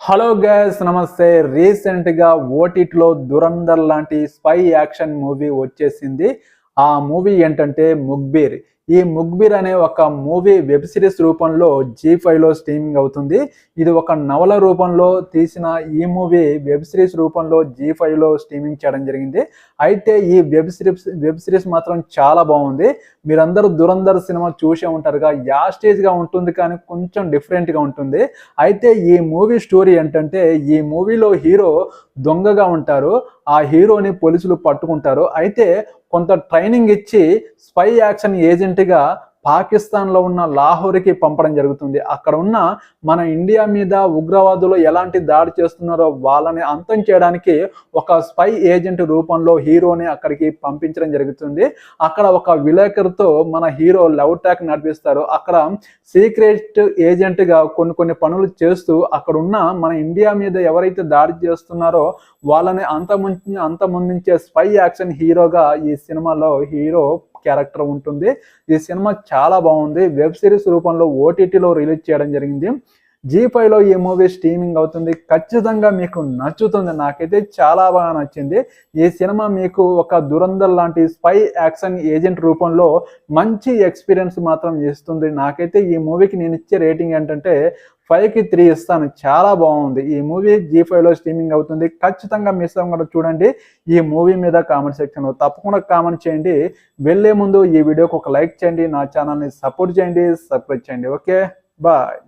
Hello guys, నమస్తే. రీసెంట్గా ఓటీటీలో దురంధర్ లాంటి స్పై యాక్షన్ మూవీ వచ్చేసింది. ఆ మూవీ ఏంటంటే ముగ్బీర్. ఈ ముగ్బీర్ అనే ఒక మూవీ వెబ్ సిరీస్ రూపంలో జీ5లో స్ట్రీమింగ్ అవుతుంది. ఇది ఒక నవల రూపంలో తీసిన ఈ మూవీ వెబ్ సిరీస్ రూపంలో జీ5లో స్ట్రీమింగ్ చేయడం జరిగింది. అయితే ఈ వెబ్ సిరీస్ మాత్రం చాలా బాగుంది. మీరందరూ దురంధర్ సినిమా చూసే ఉంటారుగా, యాస్టేజ్గా ఉంటుంది కానీ కొంచెం డిఫరెంట్గా ఉంటుంది. అయితే ఈ మూవీ స్టోరీ ఏంటంటే, ఈ మూవీలో హీరో దొంగగా ఉంటారు. ఆ హీరోని పోలీసులు పట్టుకుంటారు. అయితే కొంత ట్రైనింగ్ ఇచ్చి స్పై యాక్షన్ ఏజెంట్గా పాకిస్తాన్లో ఉన్న లాహోర్కి పంపడం జరుగుతుంది. అక్కడ ఉన్న మన ఇండియా మీద ఉగ్రవాదులు ఎలాంటి దాడి చేస్తున్నారో వాళ్ళని అంతం చేయడానికి ఒక స్పై ఏజెంట్ రూపంలో హీరోని అక్కడికి పంపించడం జరుగుతుంది. అక్కడ ఒక విలేకరుతో మన హీరో లవ్ ట్రాక్ నడిపిస్తారు. అక్కడ సీక్రెట్ ఏజెంట్గా కొన్ని పనులు చేస్తూ అక్కడ ఉన్న మన ఇండియా మీద ఎవరైతే దాడి చేస్తున్నారో వాళ్ళని అంతమొందించే స్పై యాక్షన్ హీరోగా ఈ సినిమాలో హీరో క్యారెక్టర్ ఉంటుంది. ఈ సినిమా చాలా బాగుంది. వెబ్ సిరీస్ రూపంలో ఓటీటీలో రిలీజ్ చేయడం జరిగింది. జీ5లో ఈ మూవీ స్ట్రీమింగ్ అవుతుంది. ఖచ్చితంగా మీకు నచ్చుతుంది. నాకైతే చాలా బాగా నచ్చింది. ఈ సినిమా మీకు ఒక దురంధర్ లాంటి స్పై యాక్షన్ ఏజెంట్ రూపంలో మంచి ఎక్స్పీరియన్స్ మాత్రం ఇస్తుంది. నాకైతే ఈ మూవీకి నేను ఇచ్చే రేటింగ్ ఏంటంటే 5కి 3 ఇస్తాను. చాలా బాగుంది. ఈ మూవీ జీ5లో స్ట్రీమింగ్ అవుతుంది. ఖచ్చితంగా మిస్ అవ్వకుండా చూడండి. ఈ మూవీ మీద కామెంట్ సెక్షన్లో తప్పకుండా కామెంట్ చేయండి. వెళ్ళే ముందు ఈ వీడియోకి ఒక లైక్ చేయండి. నా ఛానల్ని సపోర్ట్ చేయండి, సబ్స్క్రైబ్ చేయండి. Okay, bye.